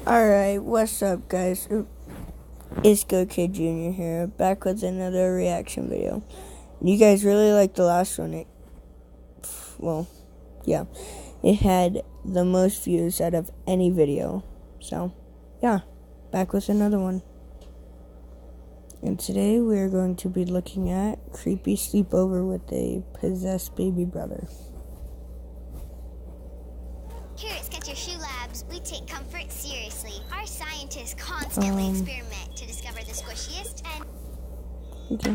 Alright, what's up, guys? It's Go Kid Jr. here, back with another reaction video. You guys really liked the last one. It had the most views out of any video. So, yeah, back with another one. And today we are going to be looking at Creepy Sleepover with a Possessed Baby Brother. Here at Sketch Your Shoe Labs, we take comfort seriously. Our scientists constantly experiment to discover the squishiest and... Okay.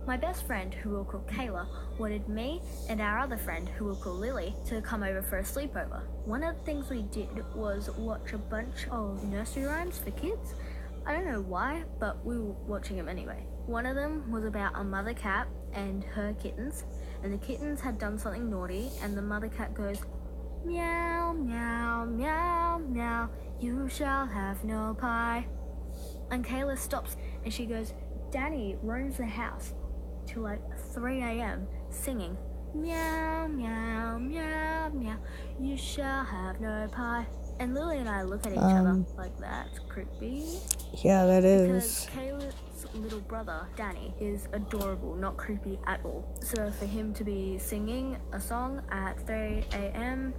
My best friend, who we'll call Kayla, wanted me and our other friend, who we'll call Lily, to come over for a sleepover. One of the things we did was watch a bunch of nursery rhymes for kids. I don't know why, but we were watching them anyway. One of them was about a mother cat and her kittens, and the kittens had done something naughty, and the mother cat goes, "Meow, meow, meow, meow, you shall have no pie." And Kayla stops and she goes, "Danny roams the house till like 3 a.m. singing, meow, meow, meow, meow, you shall have no pie." And Lily and I look at each other like, that's creepy. Yeah, that is. Because Kayla's little brother, Danny, is adorable, not creepy at all. So for him to be singing a song at 3 a.m.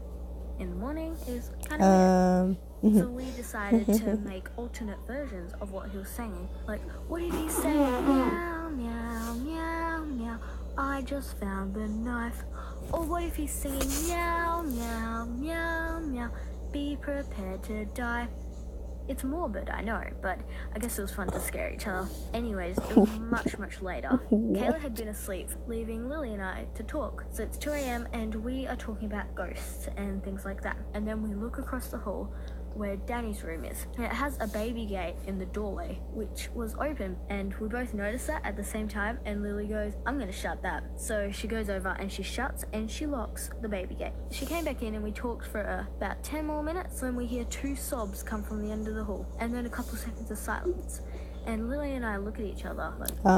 in the morning is kind of weird. So we decided to make alternate versions of what he was singing. Like, what did he say? Meow, meow, meow, meow, I just found the knife. Or what if he's singing meow, meow, meow, meow, be prepared to die. It's morbid, I know, but I guess it was fun to scare each other. Anyways, it was much later. Kayla had been asleep, leaving Lily and I to talk. So it's 2 a.m. and we are talking about ghosts and things like that. And then we look across the hall where Danny's room is. And it has a baby gate in the doorway, which was open, and we both noticed that at the same time, and Lily goes, "I'm gonna shut that." So she goes over and she shuts and she locks the baby gate. She came back in and we talked for about 10 more minutes when we hear 2 sobs come from the end of the hall, and then a couple seconds of silence. And Lily and I look at each other like, what?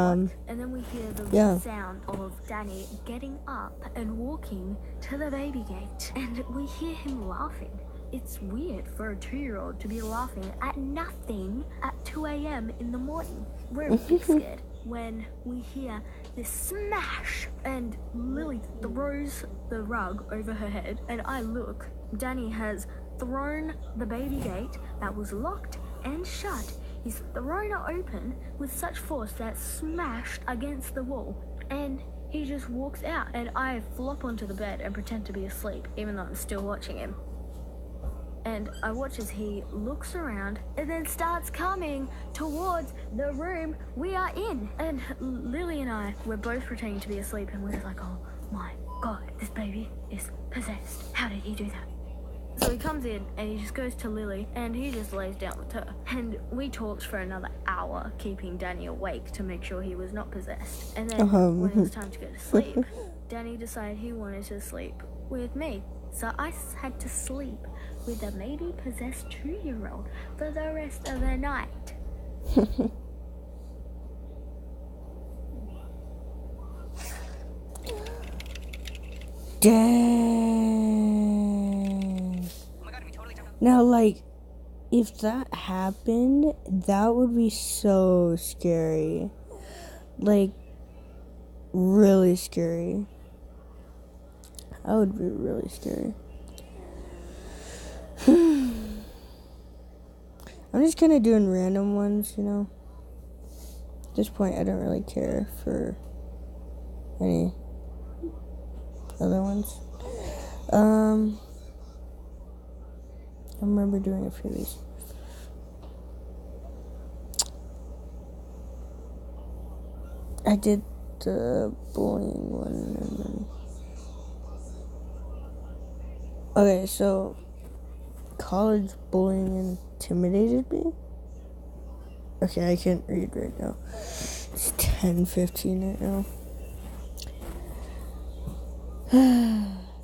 And then we hear the sound of Danny getting up and walking to the baby gate, and we hear him laughing. It's weird for a 2-year-old to be laughing at nothing at 2 a.m. in the morning. We're a bit scared when we hear this smash, and Lily throws the rug over her head, and I look. Danny has thrown the baby gate that was locked and shut. He's thrown it open with such force that it smashed against the wall, and he just walks out, and I flop onto the bed and pretend to be asleep, even though I'm still watching him. And I watch as he looks around and then starts coming towards the room we are in. And Lily and I were both pretending to be asleep, and we're like, oh my God, this baby is possessed. How did he do that? So he comes in and he just goes to Lily and he just lays down with her. And we talked for another hour, keeping Danny awake to make sure he was not possessed. And then when it was time to go to sleep, Danny decided he wanted to sleep with me. So I had to sleep with a maybe possessed 2-year-old for the rest of the night. Dang. Now, like, if that happened, that would be so scary. Like, really scary. That would be really scary. I'm just kind of doing random ones, you know. At this point, I don't really care for any other ones. I remember doing a few of these. I did the bullying one, and then... Okay, so college bullying intimidated me. Okay, I can't read right now. It's 10:15 right now.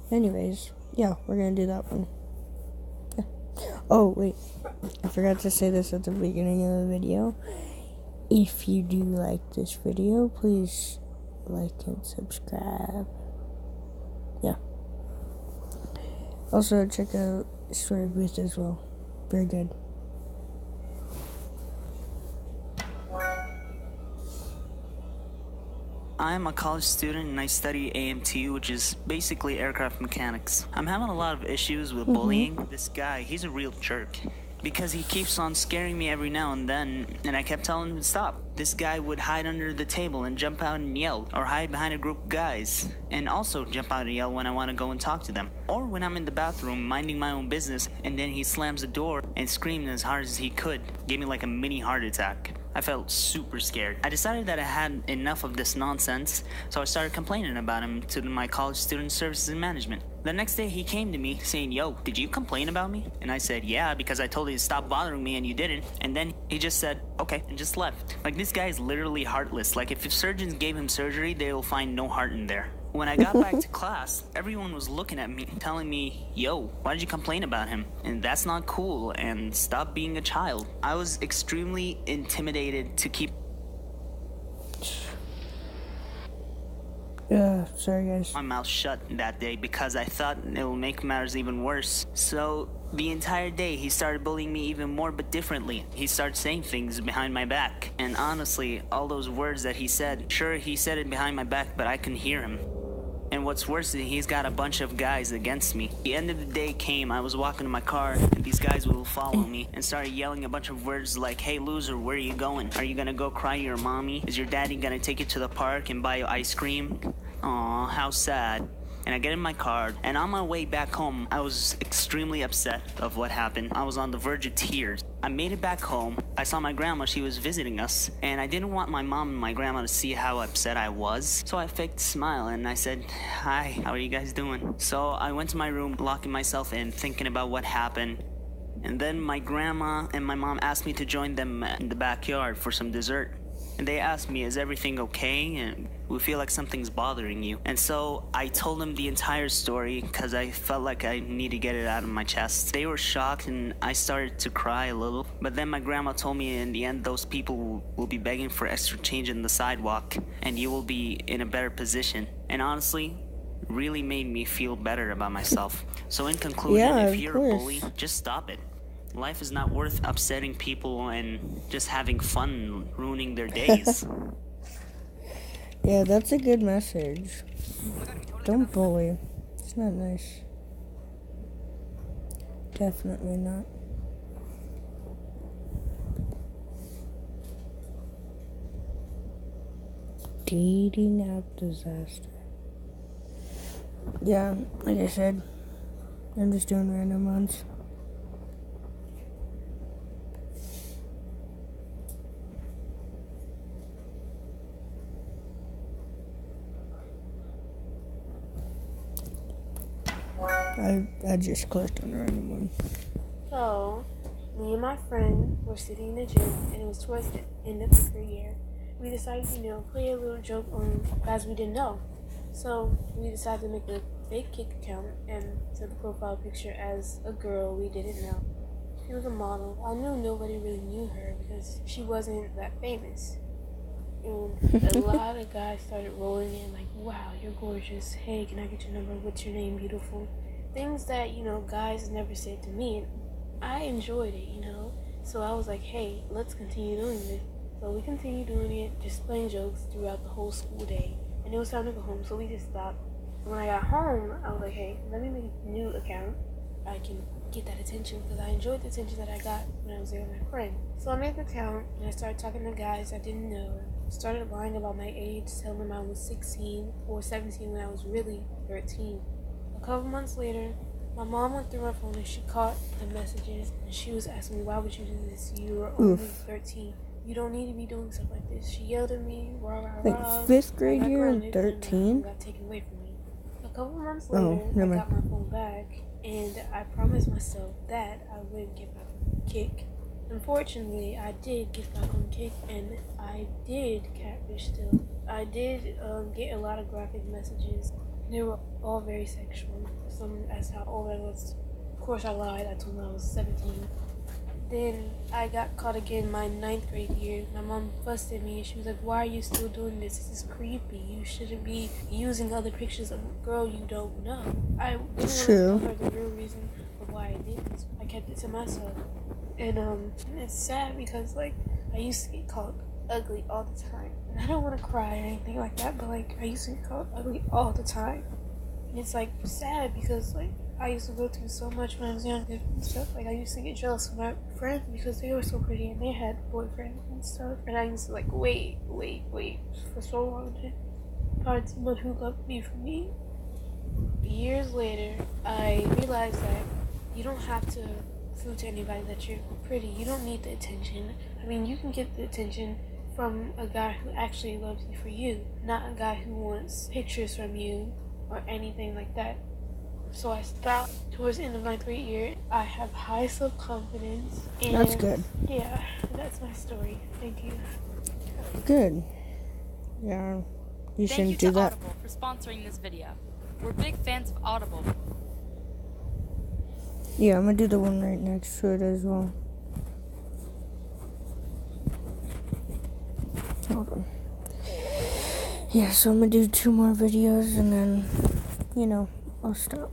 Anyways, yeah, we're gonna do that one. Yeah. Oh, wait. I forgot to say this at the beginning of the video. If you do like this video, please like and subscribe. Yeah. Also, check out Story Booth as well. Very good. I'm a college student and I study AMT, which is basically aircraft mechanics. I'm having a lot of issues with bullying. This guy, he's a real jerk. Because he keeps on scaring me every now and then, and I kept telling him to stop. This guy would hide under the table and jump out and yell, or hide behind a group of guys, and also jump out and yell when I want to go and talk to them. Or when I'm in the bathroom minding my own business, and then he slams the door and screamed as hard as he could. Gave me like a mini heart attack. I felt super scared. I decided that I had enough of this nonsense, so I started complaining about him to my college student services and management. The next day he came to me saying, "Yo, did you complain about me?" And I said, "Yeah, because I told you to stop bothering me and you didn't." And then he just said, "Okay," and just left. Like, this guy is literally heartless. Like, if surgeons gave him surgery, they will find no heart in there. When I got back to class, everyone was looking at me, telling me, "Yo, why did you complain about him? And that's not cool, and stop being a child." I was extremely intimidated to keep sorry guys. my mouth shut that day because I thought it will make matters even worse. So the entire day he started bullying me even more, but differently. He started saying things behind my back. And honestly, all those words that he said, sure, he said it behind my back, but I couldn't hear him. And what's worse is he's got a bunch of guys against me. The end of the day came, I was walking to my car, and these guys will follow me and started yelling a bunch of words like, "Hey loser, where are you going? Are you gonna go cry to your mommy? Is your daddy gonna take you to the park and buy you ice cream? Aw, how sad." And I get in my car, and on my way back home, I was extremely upset of what happened. I was on the verge of tears. I made it back home. I saw my grandma, she was visiting us, and I didn't want my mom and my grandma to see how upset I was. So I faked a smile, and I said, "Hi, how are you guys doing?" So I went to my room, locking myself in, thinking about what happened. And then my grandma and my mom asked me to join them in the backyard for some dessert. And they asked me, "Is everything okay? And we feel like something's bothering you." And so I told them the entire story because I felt like I need to get it out of my chest. They were shocked and I started to cry a little. But then my grandma told me in the end, those people will be begging for extra change in the sidewalk and you will be in a better position. And honestly, really made me feel better about myself. So in conclusion, Yeah, if of you're course. a bully, just stop it. Life is not worth upsetting people and just having fun ruining their days. Yeah, that's a good message. Don't bully. It's not nice. Definitely not. Dating app disaster. Yeah, like I said, I'm just doing random ones. I just clicked on a random one. So, me and my friend were sitting in the gym, and it was towards the end of the year. We decided, play a little joke on guys we didn't know. So, we decided to make a fake Kick account and set the profile picture as a girl we didn't know. She was a model. I knew nobody really knew her because she wasn't that famous. And a lot of guys started rolling in like, "Wow, you're gorgeous. Hey, can I get your number? What's your name, beautiful?" Things that, guys never said to me. I enjoyed it, So I was like, "Hey, let's continue doing this." So we continued doing it, just playing jokes throughout the whole school day. And it was time to go home, so we just stopped. When I got home, I was like, "Hey, let me make a new account. I can get that attention," because I enjoyed the attention that I got when I was there with my friend. So I made the account, and I started talking to guys I didn't know. Started lying about my age, telling them I was 16 or 17 when I was really 13. A couple months later, my mom went through my phone and she caught the messages, and she was asking me, "Why would you do this? You are only 13. You don't need to be doing stuff like this." She yelled at me, rah, rah, Like rah. 5th grade I got year and grounded, 13? and got taken away from me. A couple months Oh, later, never I mind. got my phone back, and I promised myself that I wouldn't get back on Kick. Unfortunately, I did get back on Kick, and I did catfish still. I did get a lot of graphic messages. They were all very sexual. Some asked how old I was. Of course, I lied. I told them I was 17. Then I got caught again my 9th grade year. My mom fussed at me and she was like, why are you still doing this? This is creepy. You shouldn't be using other pictures of a girl you don't know. I didn't want to tell her the real reason of why I did this. I kept it to myself. And it's sad because like I used to get called ugly all the time. And I don't want to cry or anything like that, but like I used to get called ugly all the time. And it's like sad because like I used to go through so much when I was younger and stuff. Like I used to get jealous of my friends because they were so pretty and they had boyfriends and stuff. And I used to like wait for so long to find someone who loved me for me. Years later, I realized that you don't have to prove to anybody that you're pretty. You don't need the attention. I mean, you can get the attention from a guy who actually loves you for you, not a guy who wants pictures from you or anything like that. So I stopped towards the end of 9th grade year. I have high self-confidence. And That's good. Yeah, that's my story. Thank you. Good. Yeah, you shouldn't do that. Thank you to Audible for sponsoring this video. We're big fans of Audible. Yeah, I'm gonna do the one right next to it as well. Hold on. Yeah, so I'm gonna do 2 more videos and then, you know, I'll stop.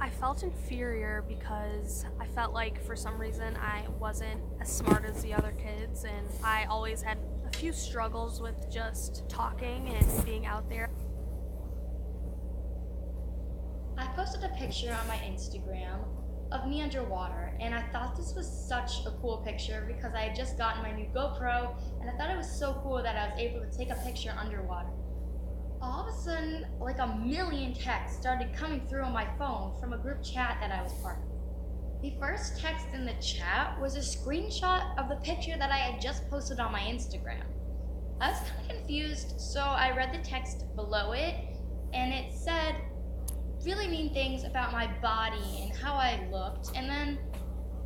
I felt inferior because I felt like for some reason I wasn't as smart as the other kids, and I always had a few struggles with just talking and being out there. I posted a picture on my Instagram of me underwater, and I thought this was such a cool picture because I had just gotten my new GoPro, and I thought it was so cool that I was able to take a picture underwater. All of a sudden, like a million texts started coming through on my phone from a group chat that I was part of. The first text in the chat was a screenshot of the picture that I had just posted on my Instagram. I was kind of confused, so I read the text below it, and it said really mean things about my body and how I looked, and then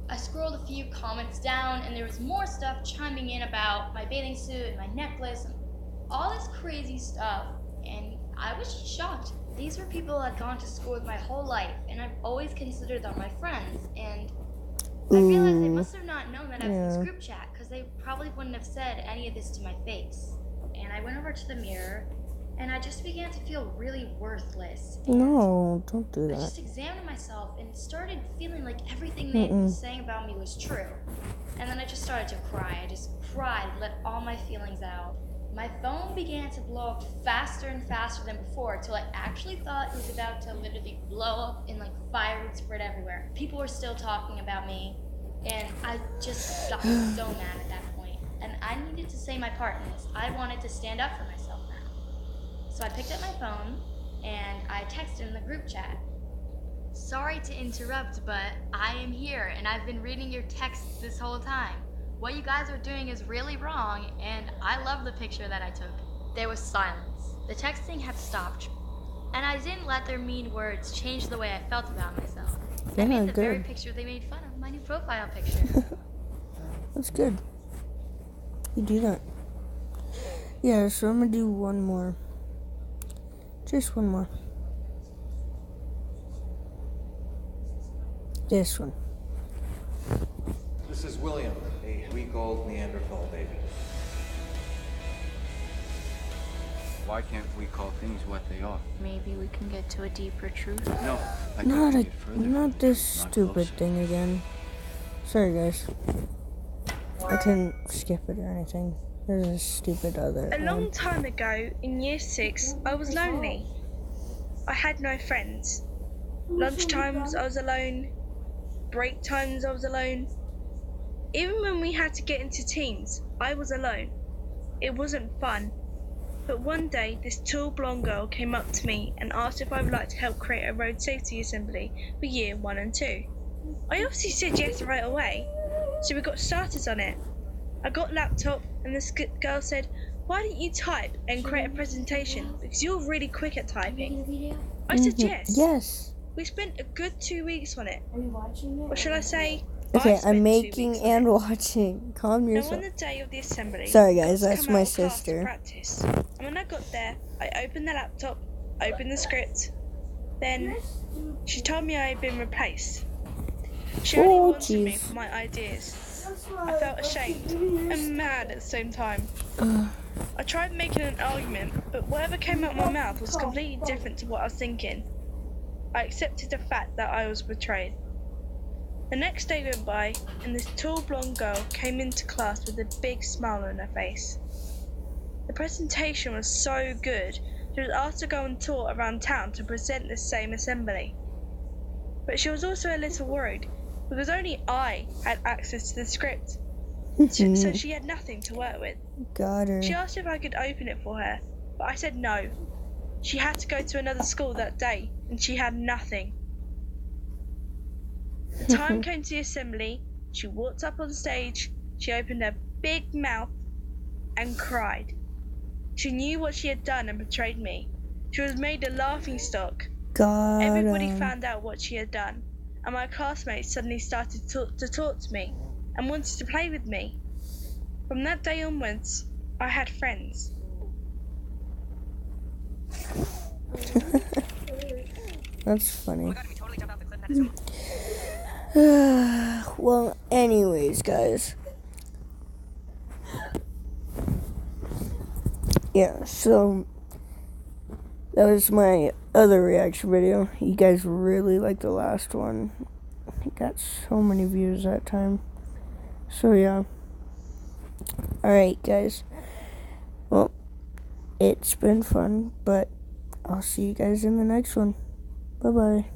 I scrolled a few comments down and there was more stuff chiming in about my bathing suit and my necklace and all this crazy stuff, and I was just shocked. These were people I'd gone to school with my whole life, and I've always considered them my friends, and I realized they must have not known that I was in this group chat because they probably wouldn't have said any of this to my face. And I went over to the mirror and I just began to feel really worthless. No, don't do that. I just examined myself and started feeling like everything they were saying about me was true. And then I just started to cry. I just cried, let all my feelings out. My phone began to blow up faster and faster than before till I actually thought it was about to literally blow up and like fire would spread everywhere. People were still talking about me, and I just got so mad at that point. And I needed to say my part in this. I wanted to stand up for myself now. So I picked up my phone and I texted in the group chat. Sorry to interrupt, but I am here and I've been reading your texts this whole time. What you guys are doing is really wrong, and I love the picture that I took. There was silence. The texting had stopped, and I didn't let their mean words change the way I felt about myself. I made the very picture they made fun of, my new profile picture. That's good. You do that. Yeah, so I'm gonna do one more. Just one more. This one. This is William, a week-old Neanderthal baby. Why can't we call things what they are? Maybe we can get to a deeper truth. No, I Not couldn't get further. not this Not stupid closer. thing again. Sorry, guys. I couldn't skip it or anything. There's a stupid other. A long time ago, in year 6, I was lonely. I had no friends. Lunchtimes, I was alone. Break times, I was alone. Even when we had to get into teams, I was alone. It wasn't fun. But one day, this tall blonde girl came up to me and asked if I would like to help create a road safety assembly for year 1 and 2. I obviously said yes right away, so we got started on it. I got a laptop and this girl said, "Why don't you type and create a presentation because you're really quick at typing?" I said yes. Yes. We spent a good 2 weeks on it. Are you watching it? Or should I say, Okay, I spent I'm 2 making weeks and watching. Calm Now yourself. on the day of the assembly, Sorry, I guys, was that's come my out of class to sister. practice. And when I got there, I opened the laptop, opened the script. Then she told me I had been replaced. She only wanted me for my ideas. I felt ashamed and mad at the same time. I tried making an argument, but whatever came out of my mouth was completely different to what I was thinking. I accepted the fact that I was betrayed. The next day went by, and this tall blonde girl came into class with a big smile on her face. The presentation was so good, she was asked to go on tour around town to present this same assembly. But she was also a little worried, because only I had access to the script, so she had nothing to work with. Got her. She asked if I could open it for her, but I said no. She had to go to another school that day, and she had nothing. The time came to the assembly. She walked up on stage, she opened her big mouth and cried. She knew what she had done and betrayed me. She was made a laughingstock. Everybody found out what she had done, and my classmates suddenly started to talk to me and wanted to play with me. From that day onwards, I had friends. That's funny. Well, anyways, guys. Yeah, so that was my other reaction video. You guys really liked the last one. It got so many views that time. So yeah. Alright, guys. Well, it's been fun, but I'll see you guys in the next one. Bye-bye.